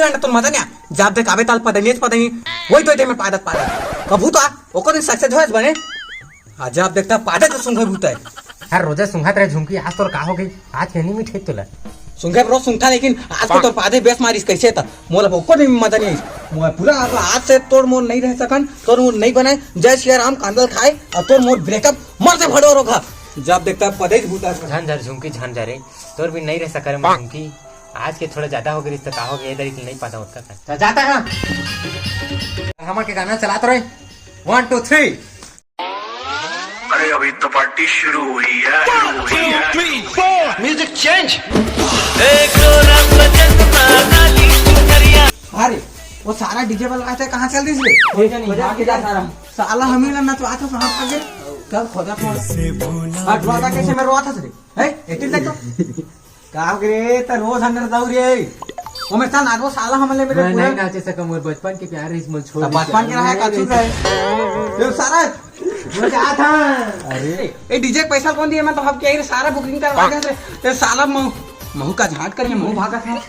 अंडा तुम मजा नहीं जब देख आवे ताल पता नहीं वही तो मैं पादत कबू तो ओकर दिन सक्सेस होस बने आज जब देखता पादत तो सुंघे भूता है हर रोजा सुंघा तेरे झुमकी आज तो का हो गई आज के नहीं मिठे तुला सुंघे रोज सुंघता लेकिन आज को तो पादे बेस मारिस कैसे था मोला ओकर दिन मजा नहीं मोला पूरा आज से तोड़ मोर नहीं रह सकन तोड़ मोर नहीं बनाए जय श्री राम कांदल खाए और तोड़ मोर ब्रेकअप मर से भड़ो रोगा जब देखता पदे भूता झंझर झुमकी झंझर रे तोर भी नहीं रह सका रे झुमकी आज के थोड़ा ज्यादा हो गई तो का हो गया इधर नहीं पता होता था जाता है हमारे के गाना चलाते रहे 1 2 3 अरे अभी तो पार्टी शुरू हुई है 1 2 3 4 म्यूजिक चेंज अरे वो सारा डीजे वाला आते कहाँ चल रही है साला हम ही ना तो आता कहाँ आगे कब खोदा थोड़ा ड्रामा कैसे मैं रोता था रे है एटिल देखो का रे त रोज अंदर जाऊ रे ओ मैं ता नागो साला हमले मेरे पूरा नहीं नाचे सका मोर बचपन के प्यार इस मन छोड़ बचपन के रहा काचू रहे ये सारा मजा आता अरे ए डीजे पैसा कौन दिया मैं तो अब क्या सारा बुकिंग करवा दे ये साला महू का झाट करके महू भागा था